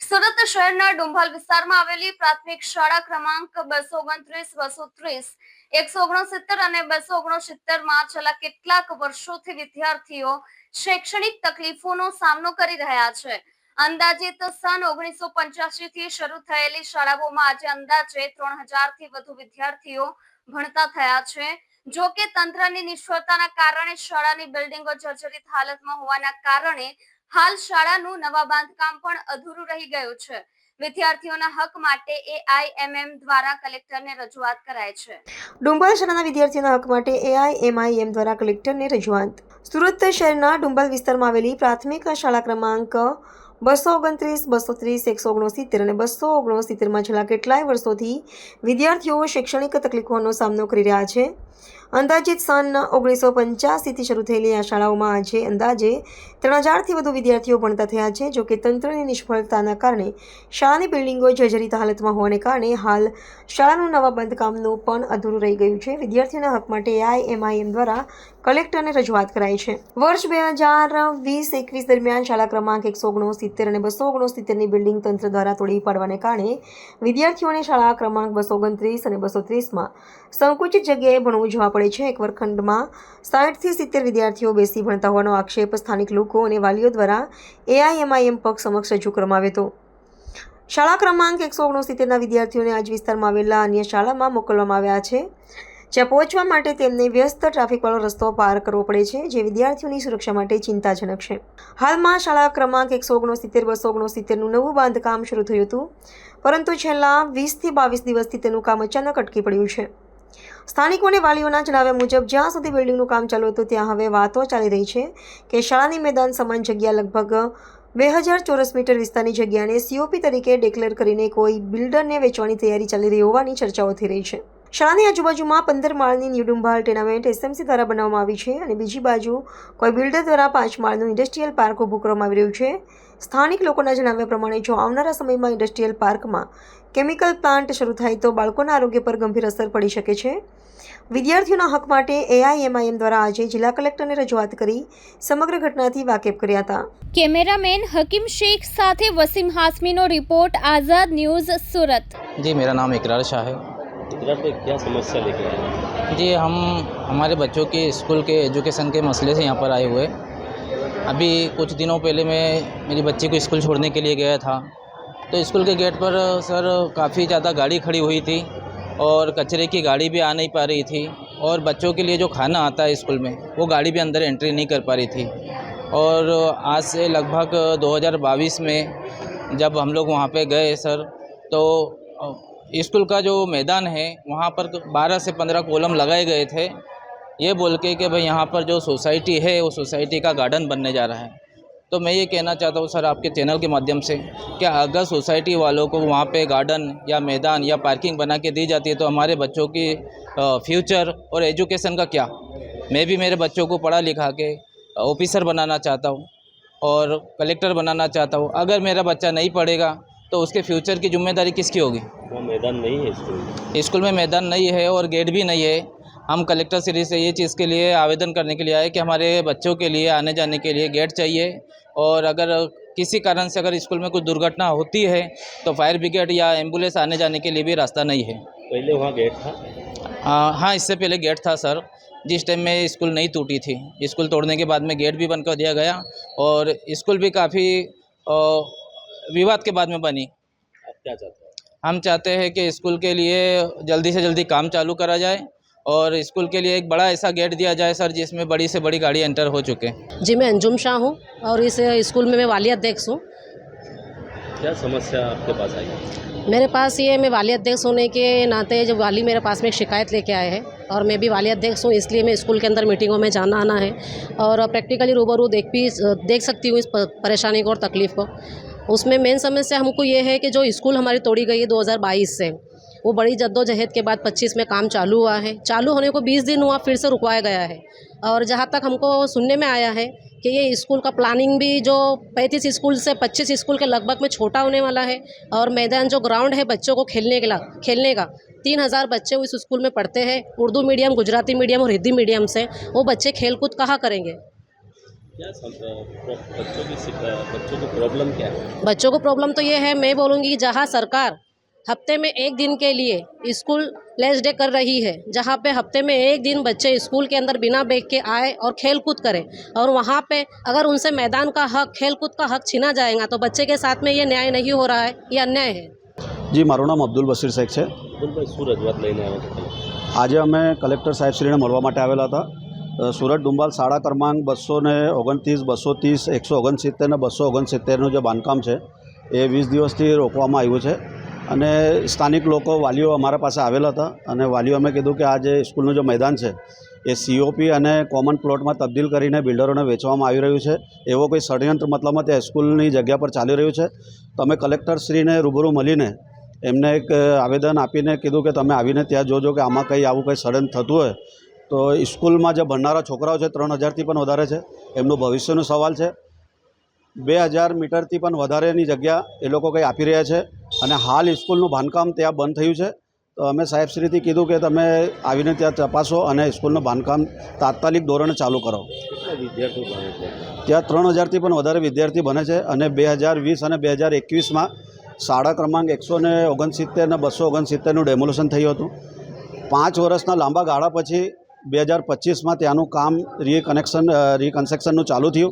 સુરત શહેરના ડુંભાલ વિસ્તારમાં આવેલી પ્રાથમિક શાળા ક્રમાંક 229, 230, 169 અને 269 માં છેલ્લા કેટલાક વર્ષોથી વિદ્યાર્થીઓ શૈક્ષણિક તકલીફોનો સામનો કરી રહ્યા છે. અંદાજિત સન 1985 થી શરૂ થયેલી શાળાઓમાં આજે અંદાજે 3000 થી વધુ વિદ્યાર્થીઓ ભણતા થયા છે. જો કે તંત્રની નિષ્ફળતાના કારણે શાળાની બિલ્ડિંગો જર્જરિત હાલતમાં હોવાના કારણે હાલ શાળાનું નવા બાંધકામ પણ અધૂરું રહી ગયું છે. વિદ્યાર્થીઓના હક માટે એઆઈએમઆઈએમ દ્વારા કલેક્ટરને રજૂઆત કરાઈ છે. ડુંબાલ શાળાના વિદ્યાર્થીઓના હક માટે એઆઈએમઆઈએમ દ્વારા કલેક્ટરને રજૂઆત. સુરત શહેરના ડુંબાલ વિસ્તારમાં આવેલી પ્રાથમિક શાળા ક્રમાંક 229, 230, 169 અને 269માં છેલ્લા કેટલાય વર્ષોથી વિદ્યાર્થીઓ શૈક્ષણિક તકલીફોનો સામનો કરી રહ્યા છે. અંદાજિત સન 1985થી શરૂ થયેલી આ શાળાઓમાં આજે અંદાજે 3000થી વધુ વિદ્યાર્થીઓ ભણતા થયા છે. જો કે તંત્રની નિષ્ફળતાના કારણે શાળાની બિલ્ડિંગો જર્જરિત હાલતમાં હોવાને કારણે હાલ શાળાનું નવા બાંધકામનું પણ અધૂરું રહી ગયું છે. વિદ્યાર્થીઓના હક માટે એઆઈએમઆઈએમ દ્વારા કલેક્ટરને રજૂઆત કરાઈ છે. વર્ષ 2020-21 દરમિયાન શાળા ક્રમાંક 169 અને 269ની બિલ્ડિંગ તંત્ર દ્વારા તોડી પાડવાને કારણે વિદ્યાર્થીઓને શાળા ક્રમાંક 229 અને 230માં સંકુચિત જગ્યાએ ભણવું જવા પડે છે. એક વર્ગખંડમાં 60 થી 70 વિદ્યાર્થીઓ બેસી ભણતા હોવાનો આક્ષેપ સ્થાનિક લોકો અને વાલીઓ દ્વારા એઆઈએમઆઈએમ પક્ષ સમક્ષ રજૂ કરવામાં આવ્યો હતો. શાળા ક્રમાંક 169ના વિદ્યાર્થીઓને આજ વિસ્તારમાં આવેલા અન્ય શાળામાં મોકલવામાં આવ્યા છે, જ્યાં પહોંચવા માટે તેમને વ્યસ્ત ટ્રાફિકવાળો રસ્તો પાર કરવો પડે છે, જે વિદ્યાર્થીઓની સુરક્ષા માટે ચિંતાજનક છે. હાલમાં શાળા ક્રમાંક 169-269નું નવું બાંધકામ શરૂ થયું હતું, પરંતુ છેલ્લા 20 થી 22 દિવસથી તેનું કામ અચાનક અટકી પડ્યું છે. સ્થાનિકો અને વાલીઓના જણાવ્યા મુજબ જ્યાં સુધી બિલ્ડિંગનું કામ ચાલુ હતું ત્યાં હવે વાતો ચાલી રહી છે કે શાળાની મેદાન સમાન જગ્યા લગભગ 2000 ચોરસ મીટર વિસ્તારની જગ્યાને સીઓપી તરીકે ડિક્લેર કરીને કોઈ બિલ્ડરને વેચવાની તૈયારી ચાલી રહી હોવાની ચર્ચાઓ થઈ રહી છે. શાળાની આજુબાજુમાં 15 માળની ન્યૂ ડુંભાલ ટેનામેન્ટ એસએમસી દ્વારા બનાવવામાં આવી છે અને બીજી બાજુ કોઈ બિલ્ડર દ્વારા 5 માળનું ઇન્ડસ્ટ્રીયલ પાર્ક ઊભું કરવામાં આવી રહ્યું છે. સ્થાનિક લોકોના જણાવ્યા પ્રમાણે જો આવનારા સમયમાં ઇન્ડસ્ટ્રીયલ પાર્કમાં કેમિકલ પ્લાન્ટ શરૂ થાય તો બાળકોના આરોગ્ય પર ગંભીર અસર પડી શકે છે. વિદ્યાર્થીઓના હક માટે એઆઈએમઆઈએમ દ્વારા આજે જિલ્લા કલેક્ટરને રજૂઆત કરી સમગ્ર ઘટનાથી વાકેફ કર્યા હતા. કેમેરામેન હકીમ શેખ સાથે વસીમ હાસમીનો રિपोर्ट आज़ाद न्यूज़ सूरत। जी, मेरा नाम इकरार शाह है। इकरार पे क्या समस्या लेके आए हैं? जी, हम हमारे बच्चों के स्कूल के एजुकेशन के मसले से यहाँ पर आए हुए। अभी कुछ दिनों पहले मैं मेरी बच्ची को स्कूल छोड़ने के लिए गया था, तो स्कूल के गेट पर सर काफ़ी ज़्यादा गाड़ी खड़ी हुई थी और कचरे की गाड़ी भी आ नहीं पा रही थी, और बच्चों के लिए जो खाना आता है स्कूल में वो गाड़ी भी अंदर एंट्री नहीं कर पा रही थी। और आज से लगभग 2022 में जब हम लोग वहाँ पे गए सर, तो स्कूल का जो मैदान है वहाँ पर 12 से 15 कॉलम लगाए गए थे, ये बोल के कि भाई यहाँ पर जो सोसाइटी है वो सोसाइटी का गार्डन बनने जा रहा है। तो मैं ये कहना चाहता हूँ सर आपके चैनल के माध्यम से कि अगर सोसाइटी वालों को वहाँ पे गार्डन या मैदान या पार्किंग बना के दी जाती है तो हमारे बच्चों की फ्यूचर और एजुकेशन का क्या। मैं भी मेरे बच्चों को पढ़ा लिखा के ऑफिसर बनाना चाहता हूँ और कलेक्टर बनाना चाहता हूँ। अगर मेरा बच्चा नहीं पढ़ेगा तो उसके फ्यूचर की जिम्मेदारी किसकी होगी? वो मैदान नहीं है स्कूल में मैदान नहीं है और गेट भी नहीं है। हम कलेक्टर श्री से ये चीज़ के लिए आवेदन करने के लिए आए कि हमारे बच्चों के लिए आने जाने के लिए गेट चाहिए, और अगर किसी कारण से अगर स्कूल में कुछ दुर्घटना होती है तो फायर ब्रिगेड या एम्बुलेंस आने जाने के लिए भी रास्ता नहीं है। पहले वहाँ गेट था? हाँ, इससे पहले गेट था सर, जिस टाइम में स्कूल नहीं टूटी थी। स्कूल तोड़ने के बाद में गेट भी बंद कर दिया गया और स्कूल भी काफ़ी विवाद के बाद में बनी। आप क्या चाहते हैं? हम चाहते हैं कि स्कूल के लिए जल्दी से जल्दी काम चालू करा जाए और स्कूल के लिए एक बड़ा ऐसा गेट दिया जाए सर जिसमें बड़ी से बड़ी गाड़ी एंटर हो चुके। जी, मैं अंजुम शाह हूँ और इस स्कूल में मैं वाली अध्यक्ष हूँ। क्या समस्या आपके पास आई है? मेरे पास ये, मैं वाली अध्यक्ष होने के नाते जब वाली मेरे पास में एक शिकायत लेके आए हैं और मैं भी वाली अध्यक्ष हूँ, इसलिए मैं स्कूल के अंदर मीटिंगों में जाना आना है और प्रैक्टिकली रूबरू देख सकती हूँ इस परेशानी को और तकलीफ़ को। उसमें मेन समस्या हमको ये है कि जो स्कूल हमारी तोड़ी गई है 2022 से, वो बड़ी जद्दोजहद के बाद 25 में काम चालू हुआ है। चालू होने को 20 दिन हुआ, फिर से रुकवाया गया है। और जहाँ तक हमको सुनने में आया है कि ये स्कूल का प्लानिंग भी जो 35 स्कूल से 25 स्कूल के लगभग में छोटा होने वाला है, और मैदान जो ग्राउंड है बच्चों को खेलने का 3000 बच्चे उस स्कूल में पढ़ते हैं, उर्दू मीडियम, गुजराती मीडियम और हिंदी मीडियम से। वो बच्चे खेलकूद कहाँ करेंगे? बच्चों को प्रॉब्लम क्या है? बच्चों को प्रॉब्लम तो ये है, मैं बोलूँगी जहाँ सरकार हफ्ते में एक दिन के लिए स्कूल लेस डे कर रही है, जहाँ पे हफ्ते में एक दिन बच्चे स्कूल के अंदर बिना बैग के आए और खेल कूद करें, और वहाँ पे अगर उनसे मैदान का हक, खेल कूद का हक छीना जाएगा तो बच्चे के साथ में ये न्याय नहीं हो रहा है, ये अन्याय है। જી, મારું નામ અબ્દુલ બશીર શેખ છે। અબ્દુલભાઈ, શું રજૂઆત લઈને આવ્યા છો? આજે અમે કલેક્ટર સાહેબશ્રીને મળવા માટે આવેલા હતા। સુરત ડુંબાલ શાળા ક્રમાંક 229, 230, 169 ને 269નું જે બાંધકામ છે એ 20 દિવસથી રોકવામાં આવ્યું છે અને સ્થાનિક લોકો વાલીઓ અમારા પાસે આવેલા હતા અને વાલીઓ અમે કીધું કે આ જે સ્કૂલનું જે મેદાન છે એ COP અને કોમન પ્લોટમાં તબદીલ કરીને બિલ્ડરોને વેચવામાં આવી રહ્યું છે, એવો કોઈ ષડયંત્ર મતલબમાં ત્યાં સ્કૂલની જગ્યા પર ચાલી રહ્યું છે। તો અમે કલેક્ટરશ્રીને રૂબરૂ મળીને એમને એક આવેદન આપીને કીધું કે તમે આવીને ત્યાં જોજો કે આમાં કંઈ આવું કંઈ ષડયંત્ર થતું હોય તો સ્કૂલમાં જે ભણનારા છોકરાઓ છે 3000થી પણ વધારે છે, એમનું ભવિષ્યનો સવાલ છે। 2000 મીટરથી પણ વધારેની જગ્યા એ લોકો કંઈ આપી રહ્યા છે અને હાલ સ્કૂલનું બાંધકામ ત્યાં બંધ થયું છે। તો અમે સાહેબશ્રીથી કીધું કે તમે આવીને ત્યાં તપાસો અને સ્કૂલનું બાંધકામ તાત્કાલિક ધોરણે ચાલુ કરો। કેટલા વિદ્યાર્થીઓ ભણે છે? ત્યાં 3000થી પણ વધારે વિદ્યાર્થી ભણે છે અને 2020 અને 2021માં શાળા ક્રમાંક 169 અને 269નું ડેમોલેશન થયું હતું। 5 વર્ષના લાંબા ગાળા પછી 2025માં ત્યાંનું કામ રીકન્સ્ટ્રક્શનનું ચાલુ થયું।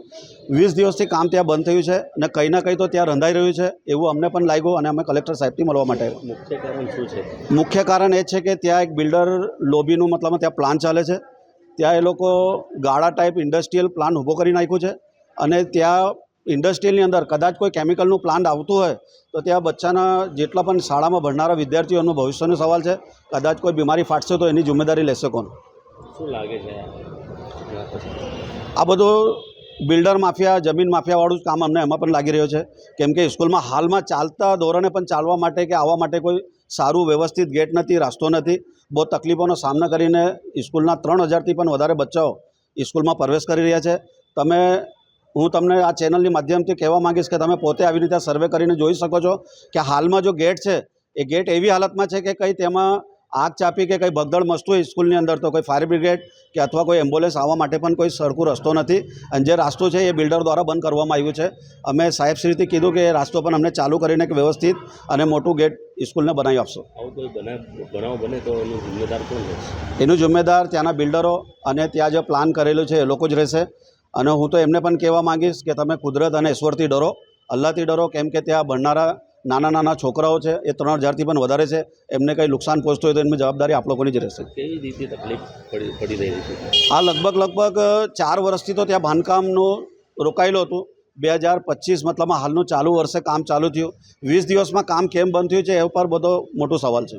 20 દિવસથી કામ ત્યાં બંધ થયું છે અને કંઈ ના કંઈ તો ત્યાં રંધાઈ રહ્યું છે એવું અમને પણ લાગ્યું અને અમે કલેક્ટર સાહેબથી મળવા માટે આવ્યા। મુખ્ય કારણ શું છે? મુખ્ય કારણ એ છે કે ત્યાં એક બિલ્ડર લોબીનું મતલબમાં ત્યાં પ્લાન ચાલે છે, ત્યાં એ લોકો ગાળા ટાઈપ ઇન્ડસ્ટ્રીયલ પ્લાન ઊભો કરી નાખ્યું છે અને ત્યાં ઇન્ડસ્ટ્રીયલની અંદર કદાચ કોઈ કેમિકલનું પ્લાન્ટ આવતું હોય તો ત્યાં બચ્ચાના જેટલા પણ શાળામાં ભણનારા વિદ્યાર્થીઓનું ભવિષ્યનો સવાલ છે। કદાચ કોઈ બીમારી ફાટશે તો એની જિમ્મેદારી લેશે કોણ? શું લાગે છે આ બધું બિલ્ડર માફિયા, જમીન માફિયાવાળું જ કામ અમને એમાં પણ લાગી રહ્યો છે, કેમ કે સ્કૂલમાં હાલમાં ચાલતા ધોરણે પણ ચાલવા માટે કે આવવા માટે કોઈ સારું વ્યવસ્થિત ગેટ નથી, રસ્તો નથી। બહુ તકલીફોનો સામનો કરીને સ્કૂલના 3000થી પણ વધારે બચ્ચાઓ સ્કૂલમાં પ્રવેશ કરી રહ્યા છે। હું તમને આ ચેનલની માધ્યમથી કહેવા માંગીશ કે તમે પોતે આવી રીતે સર્વે કરીને જોઈ શકો છો કે હાલમાં જો ગેટ છે એ ગેટ એવી હાલતમાં છે કે કંઈ તેમાં આગ ચાપી કે કંઈ ભગદડ મસ્તું હોય સ્કૂલની અંદર તો કોઈ ફાયર બ્રિગેડ કે અથવા કોઈ એમ્બ્યુલન્સ આવવા માટે પણ કોઈ સરખું રસ્તો નથી અને જે રસ્તો છે એ બિલ્ડર દ્વારા બંધ કરવામાં આવ્યું છે। અમે સાહેબશ્રીથી કીધું કે એ રસ્તો પણ અમને ચાલુ કરીને વ્યવસ્થિત અને મોટું ગેટ સ્કૂલને બનાવી આપશો। આવું કોઈ બનાવ બને તો એનું જિમ્મેદાર કોણ રહેશે? એનું જિમ્મેદાર ત્યાંના બિલ્ડરો અને ત્યાં જે પ્લાન કરેલું છે એ લોકો જ રહેશે અને હું તો એમને પણ કહેવા માંગીશ કે તમે કુદરત અને ઈશ્વરથી ડરો, અલ્લાહથી ડરો, કેમ કે ત્યાં ભણનારા નાના છોકરાઓ છે એ 3000થી પણ વધારે છે, એમને કંઈ નુકસાન પહોંચતું હોય તો એની જવાબદારી આપ લોકોની જ રહેશે। કેવી રીતે તકલીફ પડી રહી છે? આ લગભગ 4 વર્ષથી તો ત્યાં બાંધકામનું રોકાયેલું હતું। 2025 મતલબમાં હાલનું ચાલુ વર્ષે કામ ચાલુ થયું। 20 દિવસમાં કામ કેમ બંધ થયું છે એ ઉપર બધો મોટો સવાલ છે।